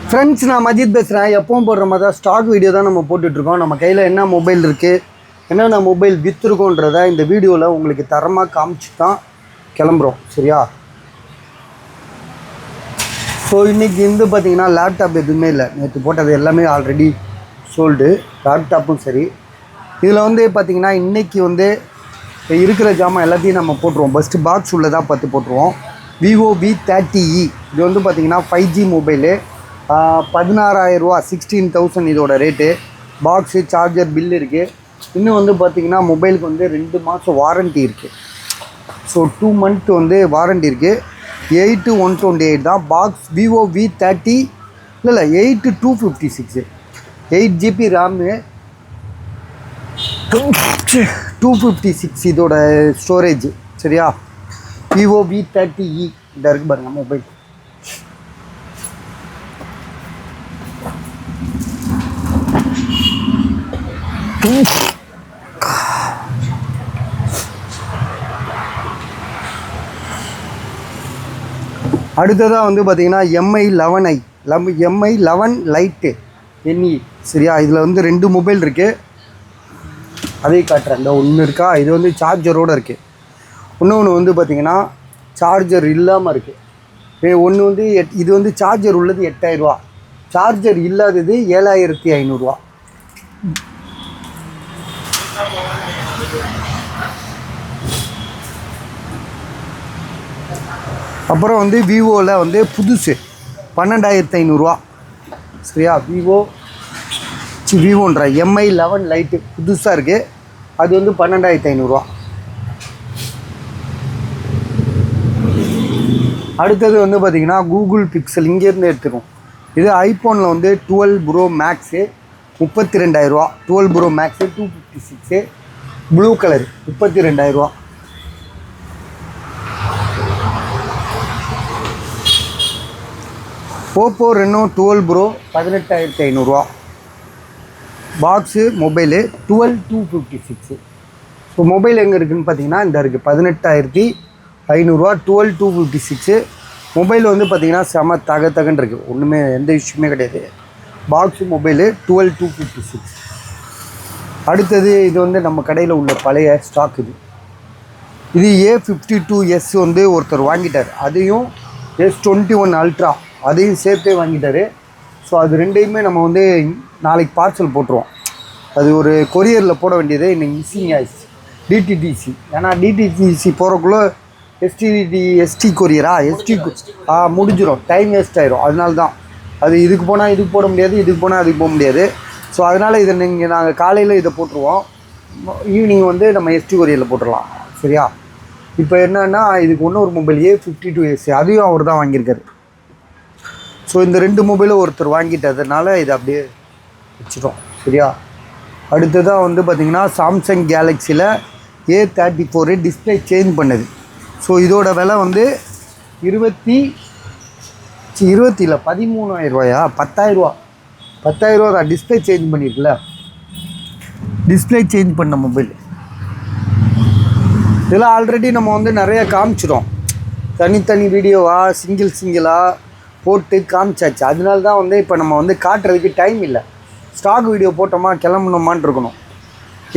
Friends, நான் மஜித் பேசுகிறேன். எப்பவும் போடுற மாதிரி தான் ஸ்டாக் வீடியோ தான் நம்ம போட்டுட்ருக்கோம். நம்ம கையில் என்ன மொபைல் இருக்குது, என்னென்ன மொபைல் விற்றுருக்கோன்றதை இந்த வீடியோவில் உங்களுக்கு தரமாக காமிச்சு தான் கிளம்புறோம். சரியா? ஸோ இன்றைக்கி வந்து பார்த்திங்கன்னா லேப்டாப் எதுவுமே இல்லை. நேற்று போட்டது எல்லாமே ஆல்ரெடி சோல்டு. லேப்டாப்பும் சரி. இதில் வந்து பார்த்திங்கன்னா இன்றைக்கி வந்து இருக்கிற ஜாமான் எல்லாத்தையும் நம்ம போட்டுருவோம். ஃபஸ்ட்டு பாக்ஸ் உள்ளதாக பார்த்து போட்டுருவோம். விவோ V30e இது வந்து பார்த்திங்கன்னா 5G மொபைலு. 16,000 16,000 இதோட ரேட்டு. பாக்ஸு, சார்ஜர், பில் இருக்குது. இன்னும் வந்து பார்த்திங்கன்னா மொபைலுக்கு வந்து 2 மாதம் வாரண்ட்டி இருக்குது. ஸோ 2 மந்த் வந்து வாரண்ட்டி இருக்குது. 8,128 தான் பாக்ஸ். விவோ V30 இல்லை 8,256 8GB ரேமு, 256 இதோட ஸ்டோரேஜ். சரியா? விவோ V30e இந்த இருக்குது பாருங்க மொபைல். அடுத்ததாக வந்து பார்த்திங்கன்னா MI11 லைட்டு NE. சரியா? இதில் வந்து 2 மொபைல் இருக்குது. அதே காட்டுறேன். இந்த ஒன்று இருக்கா, இது வந்து சார்ஜரோடு இருக்குது. இன்னொன்று வந்து பார்த்திங்கன்னா சார்ஜர் இல்லாமல் இருக்குது. ஒன்று வந்து இது வந்து சார்ஜர் உள்ளது 8,000, சார்ஜர் இல்லாதது 7,500. அப்புறம் வந்து விவோவில் வந்து புதுசு 12,500. சரியா? விவோன்ற MI11 லைட்டு புதுசாக இருக்குது. அது வந்து 12,500. அடுத்தது வந்து பார்த்திங்கன்னா கூகுள் பிக்சல் இங்கேருந்து எடுத்துரும். இது ஐஃபோனில் வந்து 12 pro max 32,000. 12 pro max 256 blue colour 32,000. Oppo Reno 12 bro 18,500. Box mobile 12,256. So mobile எங்கே இருக்குதுன்னு பார்த்தீங்கன்னா இந்த இருக்குது 18,500 12,256. மொபைல் வந்து பார்த்திங்கன்னா செம தகன்னு இருக்குது. ஒன்றுமே எந்த விஷயமே கிடையாது. Box mobile 12,256. அடுத்தது இது வந்து நம்ம கடையில் உள்ள பழைய ஸ்டாக். இது A52s வந்து ஒருத்தர் வாங்கிட்டார். அதையும் S21 அல்ட்ரா அதையும் சேர்த்தே வாங்கிட்டார். ஸோ அது ரெண்டையுமே நம்ம வந்து நாளைக்கு பார்சல் போட்டுருவோம். அது ஒரு கொரியரில் போட வேண்டியது இன்னைக்கு மிஸ்ஸிங் ஆயிடுச்சு. டிடிடிசி. ஏன்னா டிடிடிசி போகிறக்குள்ளே எஸ்டி கொரியரா முடிஞ்சிடும். டைம் வேஸ்ட் ஆயிரும். அதனால தான் அது இதுக்கு போனால் இதுக்கு போட முடியாது, இதுக்கு போனால் அதுக்கு போக முடியாது. ஸோ அதனால் இதை நாங்கள் காலையில் இதை போட்டுருவோம். ஈவினிங் வந்து நம்ம எஸ்டி கொரியரில் போட்டுடலாம். சரியா? இப்போ என்னன்னா இதுக்கு இன்னொரு மொபைல் A52s அதையும் அவர் தான் வாங்கியிருக்காரு. ஸோ இந்த 2 மொபைலும் ஒருத்தர் வாங்கிட்டதுனால இதை அப்படியே வச்சுட்டோம். சரியா? அடுத்ததாக வந்து பார்த்திங்கன்னா சாம்சங் கேலக்ஸியில் A34 டிஸ்பிளே சேஞ்ச் பண்ணுது. ஸோ இதோட விலை வந்து 13,000 10,000 தான். டிஸ்பிளே சேஞ்ச் பண்ணியிருக்குல்ல, டிஸ்பிளே சேஞ்ச் பண்ண மொபைல். இதெல்லாம் ஆல்ரெடி நம்ம வந்து நிறைய காமிச்சிடும். தனித்தனி வீடியோவாக சிங்கிளாக போட்டு காமிச்சாச்சு. அதனால தான் வந்து இப்போ நம்ம வந்து காட்டுறதுக்கு டைம் இல்லை. ஸ்டாக் வீடியோ போட்டோமா கிளம்பணுமான் இருக்கணும்.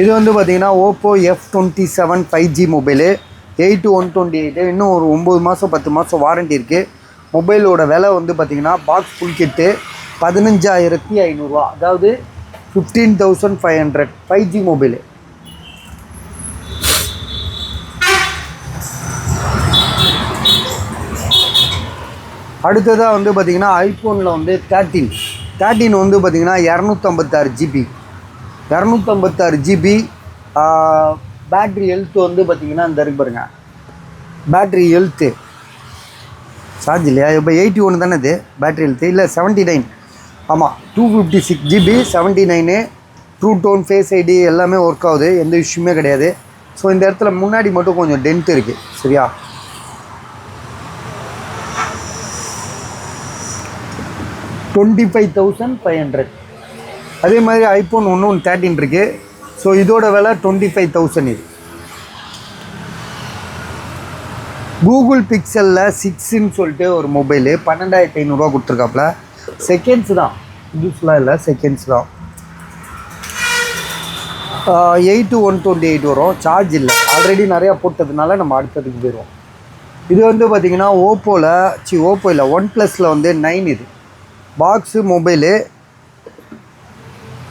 இது வந்து பார்த்திங்கன்னா ஓப்போ F27 5G மொபைலு 8,128. இன்னும் ஒரு 9 மாதம் 10 மாதம் வாரண்ட்டி இருக்குது. மொபைலோட விலை வந்து பார்த்திங்கன்னா பாக்ஸ் ஃபுல் கிட்டு 15,500. அதாவது 15,500 5G மொபைலு. அடுத்ததாக வந்து பார்த்திங்கன்னா ஐஃபோனில் வந்து 13 வந்து பார்த்திங்கன்னா 256 GB. பேட்ரி ஹெல்த்து வந்து பார்த்திங்கன்னா இந்த இருக்கு பாருங்க. பேட்ரி ஹெல்த்து சார்ஜ் இல்லையா? இப்போ 81 தானே இது பேட்ரி ஹெல்த்து. இல்லை 79. ஆமாம், 256 GB 79. True tone, face ID எல்லாமே ஒர்க் ஆகுது. எந்த விஷயமே கிடையாது. ஸோ இந்த இடத்துல முன்னாடி மட்டும் கொஞ்சம் டென்ட் இருக்குது. சரியா? 25,500. அதே மாதிரி ஐஃபோன் ஒன்று 13 இருக்குது. ஸோ இதோட விலை 25,000. இது கூகுள் பிக்சலில் 6ன்னு சொல்லிட்டு ஒரு மொபைலு 12,500 கொடுத்துருக்காப்புல. செகண்ட்ஸ் தான், புதுசுலாம் இல்லை, செகண்ட்ஸ் தான். 8-128 வரும். சார்ஜ் இல்லை, ஆல்ரெடி நிறையா போட்டதுனால நம்ம அடுத்ததுக்கு போயிடுவோம். இது வந்து பார்த்திங்கன்னா ஓப்போ இல்லை, ஒன் ப்ளஸில் வந்து 9 இது பாக்ஸு மொபைலு.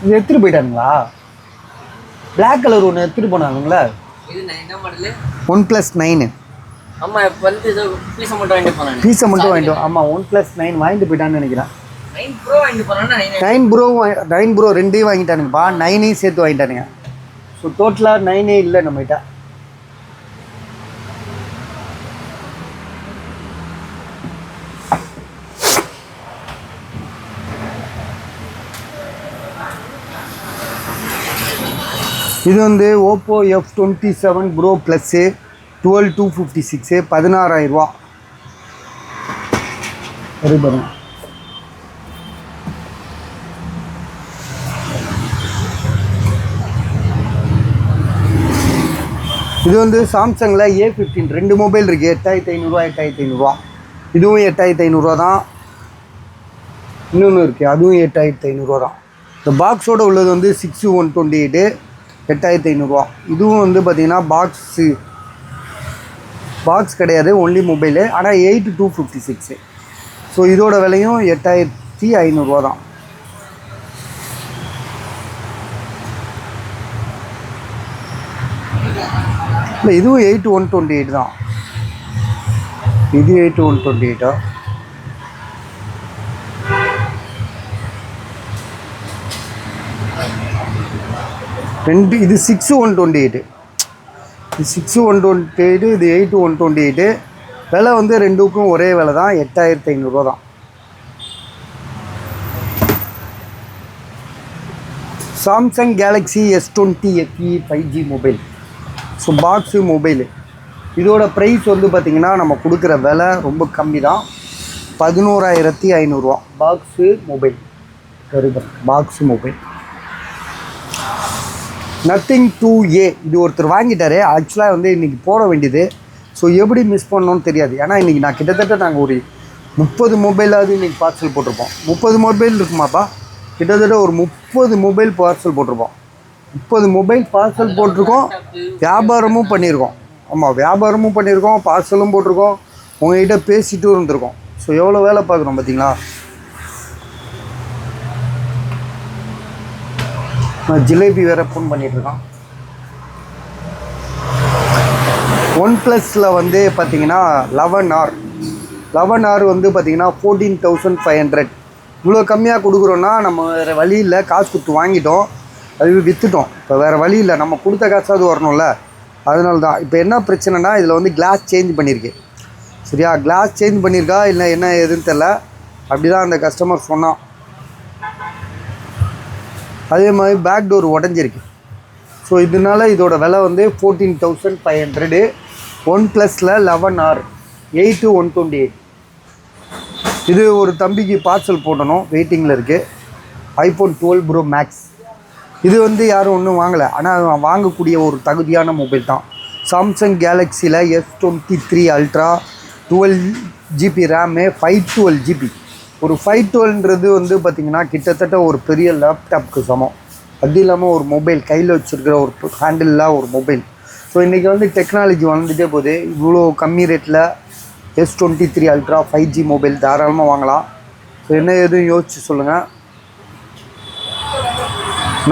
இது எடுத்துகிட்டு போயிட்டானுங்களா? பிளாக் கலர் ஒன்று எடுத்துகிட்டு போனானுங்களா? OnePlus 9. ஆமாம், இப்போ வந்து ஏதோ பீஸை மட்டும் வாங்கிட்டு ஆமாம், OnePlus 9 வாங்கிட்டு போயிட்டான்னு நினைக்கிறேன். 9 Pro வாங்கிட்டு போனான்னா 9 ப்ரோ ரெண்டையும் வாங்கிட்டானுங்கப்பா, 9ஐயும் சேர்த்து வாங்கிட்டானுங்க. ஸோ டோட்டலாக 9 இல்லை நம்மகிட்ட. இது வந்து ஓப்போ F27 ப்ரோ ப்ளஸ்ஸு 12256 16,000 சரி பாருங்க. இது வந்து சாம்சங்கில் A15 2 மொபைல் இருக்குது. 8,500 8,500. இதுவும் 8,500 தான். இன்னொன்று இருக்குது, அதுவும் 8,500 தான். இந்த பாக்ஸோடு உள்ளது வந்து 6-128 8,500. இதுவும் வந்து பார்த்திங்கன்னா பாக்ஸ் கிடையாது, ஒன்லி மொபைலு. ஆனால் 8-256. ஸோ இதோட விலையும் 8,500 தான். இல்லை, இதுவும் 8-128 தான். இது 8-128. இது 6-128. இது 6-128, இது 8-128. விலை வந்து ரெண்டுக்கும் ஒரே விலை தான், 8,500 தான். Samsung Galaxy S20 FE 5G mobile. So box mobile. இதோட ப்ரைஸ் வந்து பார்த்திங்கன்னா நம்ம கொடுக்குற விலை ரொம்ப கம்மி தான், 11,500 box mobile. Box mobile Nothing 2A. இது ஒருத்தர் வாங்கிட்டார். ஆக்சுவலாக வந்து இன்றைக்கி போட வேண்டியது. ஸோ எப்படி மிஸ் பண்ணோன்னு தெரியாது. ஏன்னா இன்றைக்கி கிட்டத்தட்ட நாங்கள் ஒரு 30 மொபைலாவது இன்றைக்கி பார்சல் போட்டிருப்போம். 30 மொபைல் இருக்குமாப்பா? கிட்டத்தட்ட ஒரு 30 மொபைல் பார்சல் போட்டிருப்போம். 30 மொபைல் பார்சல் போட்டிருக்கோம், வியாபாரமும் பண்ணியிருக்கோம். ஆமாம், வியாபாரமும் பண்ணியிருக்கோம், பார்சலும் போட்டிருக்கோம், உங்கள்கிட்ட பேசிட்டும் இருந்திருக்கோம். ஸோ எவ்வளோ வேலை பார்க்குறோம் பார்த்தீங்களா? ஜிலேபி வேறு ஃபோன் பண்ணிகிட்ருக்கான். OnePlusல வந்து பார்த்திங்கன்னா 11R வந்து பார்த்திங்கன்னா 14,500. இவ்வளோ கம்மியாக கொடுக்குறோன்னா நம்ம வேறு வழி இல்லை, காசு கொடுத்து வாங்கிட்டோம், அது விற்றுட்டோம். இப்போ வேறு வழி இல்லை, நம்ம கொடுத்த காசாவது வரணும்ல, அதனால தான். இப்போ என்ன பிரச்சனைனா இதில் வந்து கிளாஸ் சேஞ்ச் பண்ணியிருக்கு. சரியா, கிளாஸ் சேஞ்ச் பண்ணியிருக்கா இல்லை என்ன எதுன்னு தெரில, அப்படி தான் அந்த கஸ்டமர் சொன்னான். அதே மாதிரி பேக் டோர் உடஞ்சிருக்கு. ஸோ இதனால இதோட விலை வந்து 14,500. OnePlusல 11R 8-128. இது ஒரு தம்பிக்கு பார்சல் போடணும், வெயிட்டிங்கில் இருக்குது. iPhone 12 Pro Max. இது வந்து யாரும் ஒன்றும் வாங்கலை, ஆனால் வாங்கக்கூடிய ஒரு தகுதியான மொபைல் தான். சாம்சங் கேலக்ஸியில் S23 Ultra 12GB RAM 512GB. ஒரு 512ன்றது வந்து பார்த்திங்கன்னா கிட்டத்தட்ட ஒரு பெரிய லேப்டாப்புக்கு சமம். அது இல்லாமல் ஒரு மொபைல் கையில் வச்சுருக்கிற ஒரு ஹேண்டில்லாம் ஒரு மொபைல். ஸோ இன்றைக்கி வந்து டெக்னாலஜி வளர்ந்துட்டே போகுது. இவ்வளோ கம்மி ரேட்டில் S23 Ultra 5G மொபைல் தாராளமாக வாங்கலாம். ஸோ என்ன எதுவும் யோசிச்சு சொல்லுங்கள்.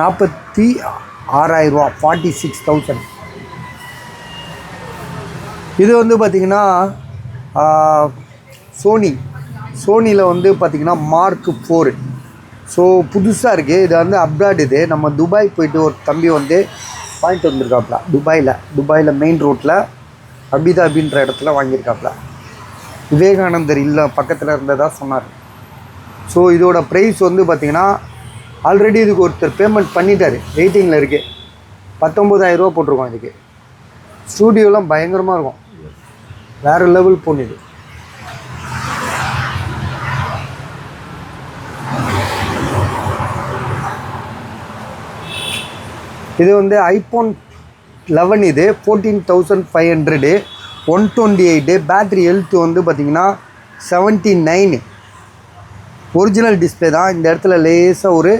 46,000 46,000. இது வந்து பார்த்திங்கன்னா சோனியில் வந்து பார்த்திங்கன்னா Mark 4. ஸோ புதுசாக இருக்குது. இது வந்து அப்ராட். இது நம்ம துபாய் போயிட்டு ஒரு தம்பி வந்து வாங்கிட்டு வந்திருக்காப்புல. துபாயில் மெயின் ரோட்டில் அபிதாபின்ற இடத்துல வாங்கியிருக்காப்புல. விவேகானந்தர் இல்லை பக்கத்தில் இருந்ததாக சொன்னார். ஸோ இதோட ப்ரைஸ் வந்து பார்த்திங்கன்னா ஆல்ரெடி இதுக்கு ஒருத்தர் பேமெண்ட் பண்ணிட்டார், வெயிட்டிங்கில் இருக்குது. 19,000 போட்டிருக்கோம். இதுக்கு ஸ்டூடியோலாம் பயங்கரமாக இருக்கும், வேறு லெவல் போனிது. இது வந்து iPhone 11. இது 14,500. 128. பேட்ரி ஹெல்த் வந்து பார்த்திங்கன்னா 79. ஒரிஜினல் டிஸ்பிளே தான். இந்த இடத்துல லேசாக ஒரு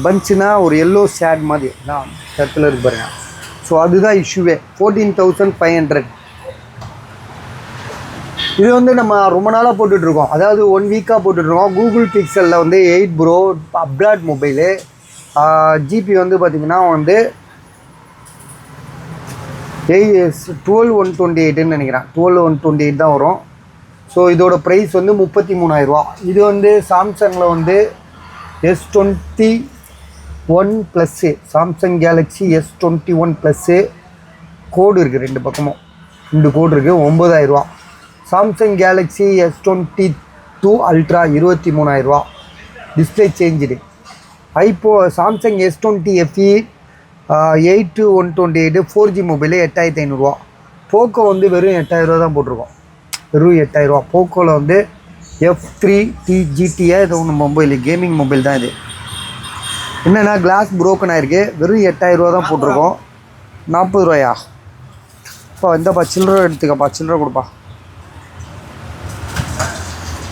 பஞ்சுனா ஒரு எல்லோ ஷேட் மாதிரி தான் இந்த இடத்துல இருக்கு பாருங்க. ஸோ அதுதான் இஷ்யூவே. 14,500. இது வந்து நம்ம ரொம்ப நாளாக போட்டுட்ருக்கோம், அதாவது 1 வீக்காக போட்டுட்ருக்கோம். கூகுள் பிக்சலில் வந்து 8 ப்ரோ அப்ராட் மொபைலு. ஜிபி வந்து பார்த்திங்கன்னா வந்து 12,128ன்னு நினைக்கிறேன். 12,128 தான் வரும். ஸோ இதோட ப்ரைஸ் வந்து 33,000 ரூபா. இது வந்து சாம்சங்கில் வந்து S21 plus, Samsung Galaxy S21 plus கோடு இருக்குது, 2 பக்கமும் 2 கோடு இருக்குது, 9,000 ரூபா. சாம்சங் கேலக்ஸி S22 அல்ட்ரா 23,000 ரூபா. Display changed. Samsung S20 FE 8,128 4G mobile 8,500 ரூபா. போக்கோ வந்து வெறும் 8,000 ரூபா தான் போட்டிருக்கோம், வெறும் 8,000 ரூபா. போக்கோவில் வந்து F3T GTA இது ஒன்று மொபைல், கேமிங் மொபைல் தான் இது. என்னென்னா கிளாஸ் ப்ரோக்கன் ஆகிருக்கு, வெறும் 8,000 ரூபா தான் போட்டிருக்கோம். 40 ரூபாயா? இப்போ இந்தப்பா சில்லறை எடுத்துக்கப்பா, சில்லறை கொடுப்பா.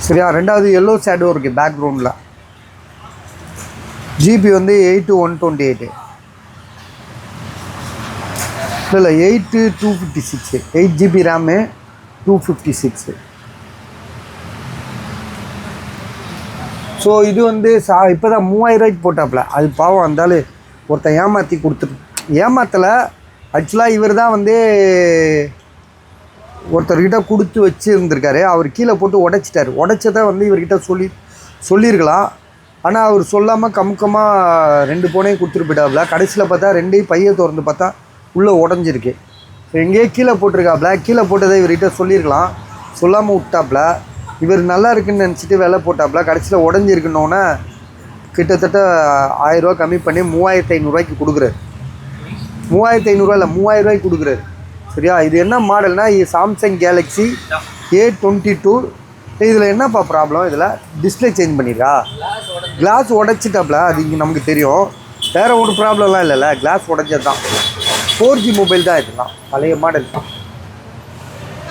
சரியா? ரெண்டாவது எல்லோ ஷேடோ இருக்குது பேக்ரவுண்டில். ஜிபி வந்து 8,128. இல்லை 8,256. 8 GB ரேமு 256. ஸோ இது வந்து இப்போ தான் 3,000 ரூபாய்க்கு போட்டாப்புல. அது பாவம் இருந்தாலும் ஒருத்தன் ஏமாற்றி ஏமாத்தலை. ஆக்சுவலாக இவர் தான் வந்து ஒருத்தர்கிட்ட கொடுத்து வச்சு இருந்திருக்காரு. அவர் கீழே போட்டு உடைச்சிட்டார். உடைச்சதை வந்து இவர்கிட்ட சொல்லியிருக்கலாம். ஆனால் அவர் சொல்லாமல் கமுக்கமாக 2 போனையும் கொடுத்துட்டு போயிட்டாப்புல. கடைசியில் பார்த்தா 2 பையை திறந்து பார்த்தா உள்ளே உடஞ்சிருக்கு. ஸோ எங்கேயே கீழே போட்டிருக்காப்புல. கீழே போட்டதை இவர்கிட்ட சொல்லியிருக்கலாம், சொல்லாமல் விட்டாப்புல. இவர் நல்லா இருக்குன்னு நினச்சிட்டு விலை போட்டாப்புல. கடைசியில் உடஞ்சிருக்குன்னொன்னே கிட்டத்தட்ட 1,000 ரூபா கம்மி பண்ணி 3,500 ரூபாய்க்கு கொடுக்குறாரு. 3,500 ரூபா இல்லை, 3,000 ரூபாய்க்கு கொடுக்குறாரு. சரியா? இது என்ன மாடல்னா சாம்சங் கேலக்ஸி A22. இதில் என்னப்பா ப்ராப்ளம்? இதில் டிஸ்பிளே சேஞ்ச் பண்ணியிருக்கா, கிளாஸ் உடைச்சிட்டாப்புல. அது இங்கே நமக்கு தெரியும், வேறு ஒரு ப்ராப்ளம்லாம் இல்லைல்ல, கிளாஸ் உடைச்சது தான். 4G மொபைல் தான் இதெல்லாம், பழைய மாடல் தான்.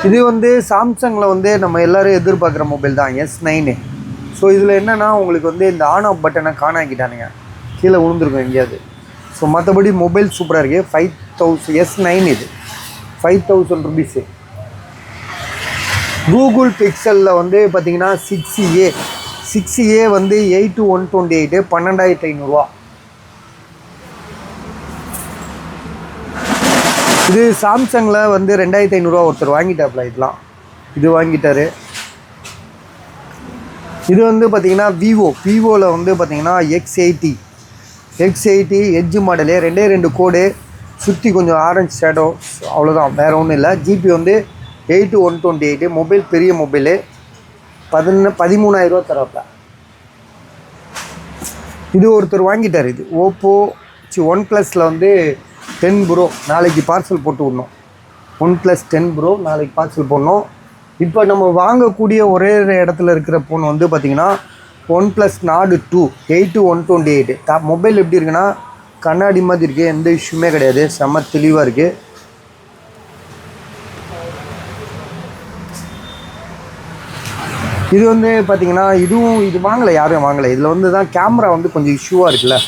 இது வந்து சாம்சங்கில் வந்து நம்ம எல்லோரும் எதிர்பார்க்குற மொபைல் தான், S9. ஸோ இதில் என்னென்னா உங்களுக்கு வந்து இந்த ஆன் ஆஃப் பட்டனை காணாக்கிட்டானுங்க, கீழே விழுந்துருக்கும் எங்கேயாவது. ஸோ மற்றபடி மொபைல் சூப்பராக இருக்குது. 5,000 S9 இது 5,000 ருபீஸு. கூகுள் பிக்சலில் வந்து பார்த்திங்கன்னா 6A வந்து 8,128 12,500 ரூபா. இது சாம்சங்கில் வந்து 2,500 ரூபா ஒருத்தர் வாங்கிட்டாப்புல. இதெல்லாம் இது வாங்கிட்டார். இது வந்து பார்த்திங்கன்னா விவோவில் வந்து பார்த்திங்கன்னா X80 எட்ஜ் மாடலு, 2 கோடு, சுற்றி கொஞ்சம் ஆரஞ்சு ஷேடோ, அவ்வளோதான், வேறு ஒன்றும் இல்லை. ஜிபி வந்து 8,128. மொபைல் பெரிய மொபைலு, 13,000 ரூபா தரப்பல. இது ஒருத்தர் வாங்கிட்டார். இது OnePlusல வந்து 10 ப்ரோ நாளைக்கு பார்சல் போட்டு விடணும். OnePlus 10 ப்ரோ நாளைக்கு பார்சல் போடணும். இப்போ நம்ம வாங்கக்கூடிய ஒரே இடத்துல இருக்கிற ஃபோன் வந்து பார்த்திங்கன்னா OnePlus Nord 2 8,128. மொபைல் எப்படி இருக்குன்னா கண்ணாடி மாதிரி இருக்குது, எந்த இஷ்யூமே கிடையாது, செம்ம தெளிவாக இருக்குது. இது வந்து பார்த்திங்கன்னா இது வாங்கலை, யாரும் வாங்கலை. இதில் வந்து தான் கேமரா வந்து கொஞ்சம் இஷ்யூவாக இருக்குல்ல.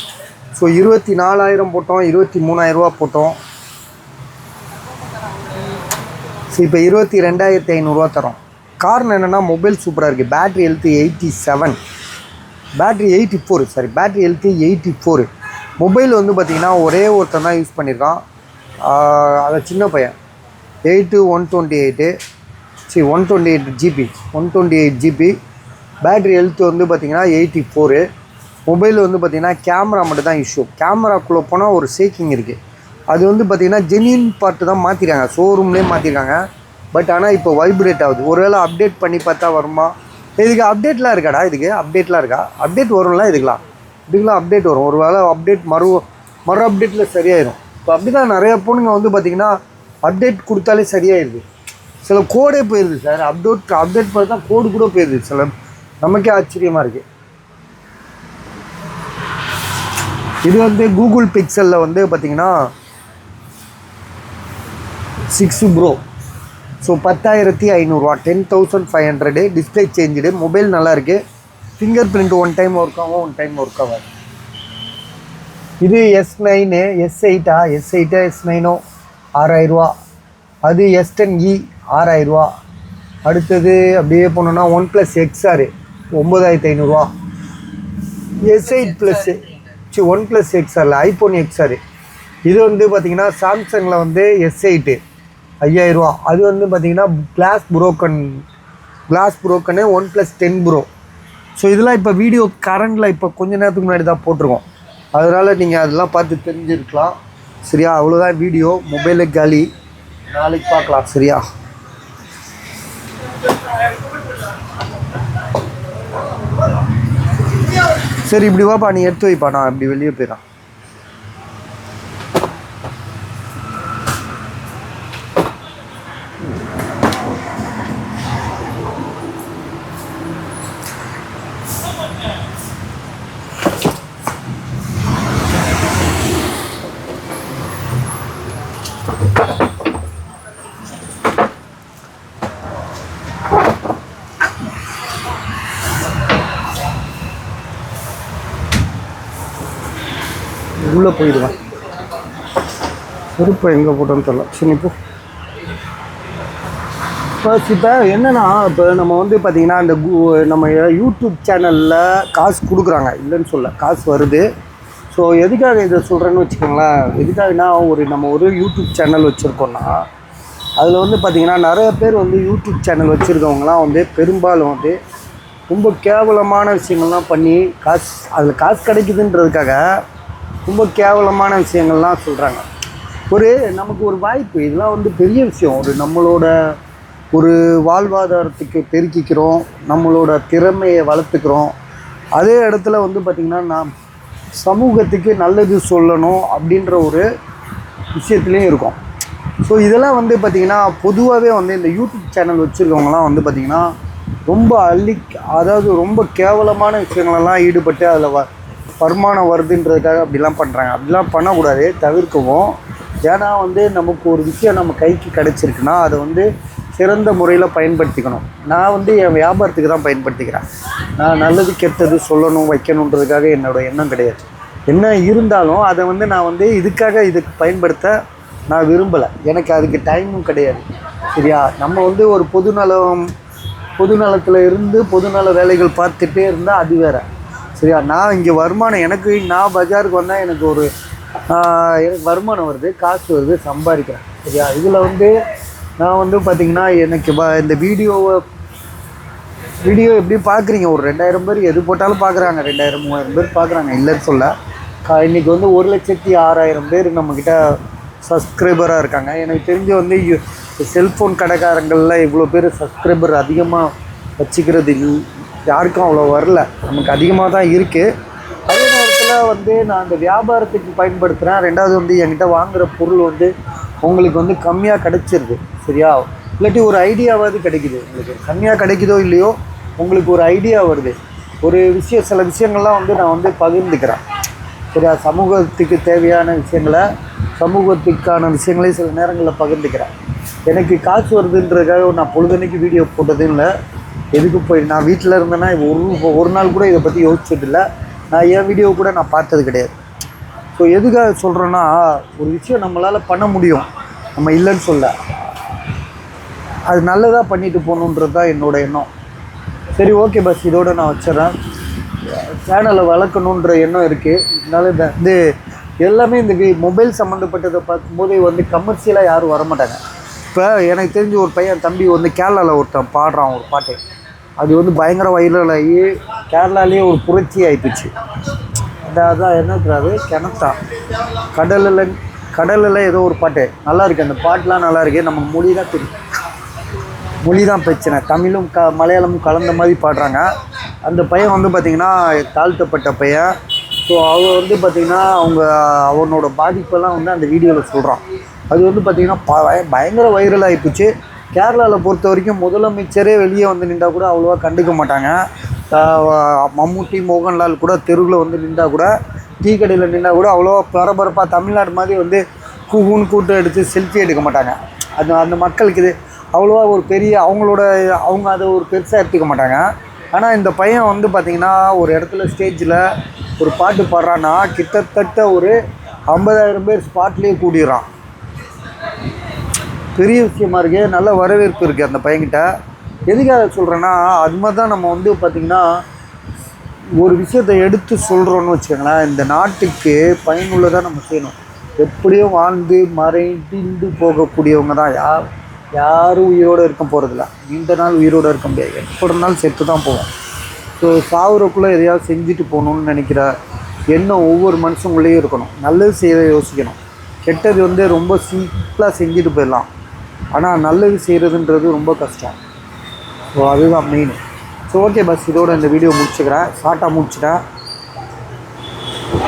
ஸோ 24,000 போட்டோம், 23,000 ரூபா போட்டோம். ஸோ இப்போ 22,500 ரூபா தரோம். காரணம் என்னென்னா மொபைல் சூப்பராக இருக்குது. Battery health 84, battery health 84. Mobile வந்து பார்த்திங்கன்னா ஒரே ஒருத்தன் தான் யூஸ் பண்ணியிருக்கான், அதை சின்ன பையன். 128 GB. பேட்ரி ஹெல்த் வந்து பார்த்திங்கன்னா 84. மொபைல் வந்து பார்த்திங்கன்னா கேமரா மட்டும் தான் இஷ்யூ. கேமராக்குள்ளே போனால் ஒரு ஷேக்கிங் இருக்குது. அது வந்து பார்த்திங்கன்னா ஜென்யூன் பார்ட்டு தான் மாற்றிருக்காங்க, ஷோரூம்லேயே மாற்றிருக்காங்க. பட் ஆனால் இப்போ வைப்ரேட் ஆகுது. ஒருவேளை அப்டேட் பண்ணி பார்த்தா வருமா? இதுக்கு அப்டேட்லாம் இருக்காடா? இதுக்கு அப்டேட்லாம் இருக்கா? அப்டேட் வரும்ல இதுக்கெலாம் அப்டேட் வரும். ஒரு வேளை அப்டேட் மறு அப்டேட்டில் சரியாயிடும். இப்போ அப்படி தான் நிறையா ஃபோனுங்க வந்து பார்த்திங்கன்னா அப்டேட் கொடுத்தாலே சரியாயிடுது. சில கோடே போயிடுது சார், அப்டேட் பண்ணி தான் கோடு கூட போயிடுது. சில நமக்கே ஆச்சரியமாக இருக்குது. இது வந்து கூகுள் பிக்சலில் வந்து பார்த்திங்கன்னா 6 pro so 10,500 10,500 display change. Mobile நல்லாயிருக்கு. Finger print one time work ஆகும், ஒன் டைம் ஒர்க் ஆகாது. இது S9 S8 S9 6,000. அது S10e 6,000. அடுத்தது அப்படியே போனோன்னா OnePlus XR 9,500. S8 plus OnePlus XR iPhone XR. இது வந்து பார்த்திங்கன்னா சாம்சங்கில் வந்து S8 5,000. அது வந்து பார்த்திங்கன்னா கிளாஸ் ப்ரோக்கனு OnePlus 10 Pro. ஸோ இதெல்லாம் இப்போ வீடியோ கரண்டில் இப்போ கொஞ்ச நேரத்துக்கு முன்னாடி தான் போட்டிருக்கோம். அதனால் நீங்கள் அதெல்லாம் பார்த்து தெரிஞ்சிருக்கலாம். சரியா? அவ்வளோதான் வீடியோ. மொபைலு காலி. நாளைக்கு பார்க்கலாம். சரியா? சரி, இப்படி வாப்பா, நீ எடுத்து வைப்பா, நான் இப்படி வெளியே போயிடறேன். உள்ளே போயிடுவேன். செருப்பை எங்கே போட்டோன்னு தெரியல. சரி, இப்போ இப்போ என்னென்னா, இப்போ நம்ம வந்து பார்த்திங்கன்னா இந்த நம்ம யூடியூப் சேனலில் காசு கொடுக்குறாங்க, இல்லைன்னு சொல்ல, காசு வருது. ஸோ எதுக்காக இதை சொல்கிறேன்னு வச்சுக்கோங்களேன். எதுக்காகனா, நம்ம ஒரு யூடியூப் சேனல் வச்சுருக்கோன்னா அதில் வந்து பார்த்திங்கன்னா நிறைய பேர் வந்து யூடியூப் சேனல் வச்சுருக்கவங்களாம் வந்து பெரும்பாலும் வந்து ரொம்ப கேவலமான விஷயங்கள்லாம் பண்ணி அதில் காசு கிடைக்குதுன்றதுக்காக ரொம்ப கேவலமான விஷயங்கள்லாம் சொல்கிறாங்க. நமக்கு ஒரு வாய்ப்பு, இதெல்லாம் வந்து பெரிய விஷயம். நம்மளோட ஒரு வாழ்வாதாரத்துக்கு பெருக்கிக்கிறோம், நம்மளோட திறமையை வளர்த்துக்கிறோம். அதே இடத்துல வந்து பார்த்திங்கன்னா நாம் சமூகத்துக்கு நல்லது சொல்லணும் அப்படின்ற ஒரு விஷயத்துலேயும் இருக்கோம். ஸோ இதெல்லாம் வந்து பார்த்திங்கன்னா பொதுவாகவே வந்து இந்த யூடியூப் சேனல் வச்சுருக்கவங்கலாம் வந்து பார்த்திங்கன்னா ரொம்ப அதாவது ரொம்ப கேவலமான விஷயங்களெல்லாம் ஈடுபட்டு அதில் வருமானம் வருதுன்றதுக்காக அப்படிலாம் பண்ணுறாங்க. அப்படிலாம் பண்ணக்கூடாது, தவிர்க்கவும். ஏன்னா வந்து நமக்கு ஒரு விஷயம் நம்ம கைக்கு கிடச்சிருக்குன்னா அதை வந்து சிறந்த முறையில் பயன்படுத்திக்கணும். நான் வந்து என் வியாபாரத்துக்கு தான் பயன்படுத்திக்கிறேன். நான் நல்லது கெட்டது சொல்லணும் வைக்கணுன்றதுக்காக என்னோடய எண்ணம் கிடையாது. என்ன இருந்தாலும் அதை வந்து நான் வந்து இதுக்கு பயன்படுத்த நான் விரும்பலை. எனக்கு அதுக்கு டைமும் கிடையாது. சரியா? நம்ம வந்து ஒரு பொதுநலத்தில் இருந்து பொதுநல வேலைகள் பார்த்துட்டே இருந்தால் அது வேறு. சரியா? நான் இங்கே வருமானம் நான் பஜாருக்கு வந்தால் எனக்கு வருமானம் வருது, காசு வருது, சம்பாதிக்கிறேன். சரியா? இதில் வந்து நான் வந்து பார்த்திங்கன்னா எனக்கு இந்த வீடியோ எப்படி பார்க்குறீங்க, ஒரு 2,000 பேர் எது போட்டாலும் பார்க்குறாங்க, 2,000-3,000 பேர் பார்க்குறாங்க, இல்லைன்னு சொல்ல. இன்றைக்கி வந்து 1,06,000 பேர் நம்மக்கிட்ட சப்ஸ்கிரைபராக இருக்காங்க. எனக்கு தெரிஞ்சு வந்து செல்ஃபோன் கடைக்காரங்களில் இவ்வளோ பேர் சப்ஸ்கிரைபர் அதிகமாக வச்சுக்கிறது யாருக்கும் அவ்வளோ வரல, நமக்கு அதிகமாக தான் இருக்குது. அதே நேரத்தில் வந்து நான் அந்த வியாபாரத்துக்கு பயன்படுத்துகிறேன். ரெண்டாவது வந்து என்கிட்ட வாங்குகிற பொருள் வந்து உங்களுக்கு வந்து கம்மியாக கிடச்சிருது. சரியா? இல்லாட்டி ஒரு ஐடியாவாவது கிடைக்குது. உங்களுக்கு கம்மியாக கிடைக்குதோ இல்லையோ, உங்களுக்கு ஒரு ஐடியா வருது. சில விஷயங்கள்லாம் வந்து நான் வந்து பகிர்ந்துக்கிறேன். சரியா? சமூகத்துக்கு தேவையான சமூகத்துக்கான விஷயங்களே சில நேரங்களில் பகிர்ந்துக்கிறேன். எனக்கு காசு வருதுன்றதுக்காக நான் பொழுதுனைக்கு வீடியோ போட்டதும் இல்லை. எதுக்கு நான் வீட்டில் இருந்தேன்னா ஒரு நாள் கூட இதை பற்றி யோசிச்சதில்லை. நான் என் வீடியோ கூட நான் பார்த்தது கிடையாது. ஸோ எதுக்காக சொல்கிறேன்னா, ஒரு விஷயம் நம்மளால் பண்ண முடியும், நம்ம இல்லைன்னு சொல்ல, அது நல்லதாக பண்ணிட்டு போகணுன்றது தான் என்னோடய எண்ணம். சரி, ஓகே பஸ், இதோடு நான் வச்சிடறேன். சேனலை வளர்க்கணுன்ற எண்ணம் இருக்குது. இதனால இந்த எல்லாமே இந்த மொபைல் சம்மந்தப்பட்டதை பார்க்கும்போது வந்து கமர்ஷியலாக யாரும் வரமாட்டாங்க. இப்போ எனக்கு தெரிஞ்ச ஒரு தம்பி வந்து கேரளாவில் ஒருத்தன் பாடுறான் ஒரு பாட்டு. அது வந்து பயங்கர வைரலாகி கேரளாலேயே ஒரு புரட்சி ஆகிப்போச்சு. அதான் என்னது, கிணத்தா கடலில் ஏதோ ஒரு பாட்டு நல்லா இருக்குது. அந்த பாட்டுலாம் நல்லா இருக்குது. நம்ம மொழி தான் பிரச்சனை. தமிழும் மலையாளமும் கலந்த மாதிரி பாடுறாங்க. அந்த பையன் வந்து பார்த்திங்கன்னா தாழ்த்தப்பட்ட பையன். ஸோ அவன் வந்து பார்த்திங்கன்னா அவனோட பாதிப்பெல்லாம் வந்து அந்த வீடியோவில் சொல்கிறான். அது வந்து பார்த்திங்கன்னா பயங்கர வைரல் ஆகிப்போச்சு. கேரளாவில் பொறுத்த வரைக்கும் முதலமைச்சரே வெளியே வந்து நின்றால் கூட அவ்வளோவா கண்டுக்க மாட்டாங்க. மம்முட்டி, மோகன்லால் கூட தெருவில் வந்து நின்றால் கூட, டீ கடையில் நின்றால் கூட அவ்வளோவா பரபரப்பாக தமிழ்நாடு மாதிரி வந்து கூகுன்னு கூட்டம் எடுத்து செல்ஃபி எடுக்க மாட்டாங்க. அந்த மக்களுக்கு அவ்வளோவா ஒரு பெரிய அவங்க அதை ஒரு பெருசாக எடுத்துக்க மாட்டாங்க. ஆனால் இந்த பையன் வந்து பார்த்திங்கன்னா ஒரு இடத்துல ஸ்டேஜில் ஒரு பாட்டு பாடுறான்னா கிட்டத்தட்ட ஒரு 50,000 பேர் ஸ்பாட்லேயே கூடிடுறான். பெரிய விஷயமா இருக்குது. நல்ல வரவேற்பு இருக்குது அந்த பையன்கிட்ட. எதுக்காக சொல்கிறேன்னா அது மாதிரி தான் நம்ம வந்து பார்த்திங்கன்னா ஒரு விஷயத்தை எடுத்து சொல்கிறோன்னு வச்சுக்கோங்களேன், இந்த நாட்டுக்கு பயனுள்ளதாக நம்ம செய்யணும். எப்படியும் வாழ்ந்து மறைந்து போகக்கூடியவங்க தான். யாரும் உயிரோடு இருக்க போகிறதில்ல. நீண்ட நாள் உயிரோடு இருக்க முடியாது. எப்போ இருந்தாலும் செத்து தான் போவோம். ஸோ சாகுறக்குள்ளே எதையாவது செஞ்சுட்டு போகணுன்னு நினைக்கிற எண்ணம் ஒவ்வொரு மனுஷங்களையும் இருக்கணும். நல்லது செய்ய யோசிக்கணும். கெட்டது வந்து ரொம்ப சிம்பிளாக செஞ்சுட்டு போயிடலாம். ஆனால் நல்லது செய்கிறதுன்றது ரொம்ப கஷ்டம். ஸோ அதுதான் மெயின். ஸோ ஓகே பஸ், இதோட இந்த வீடியோ முடிச்சுக்கிறேன். ஷார்ட்டாக முடிச்சிட்டேன்.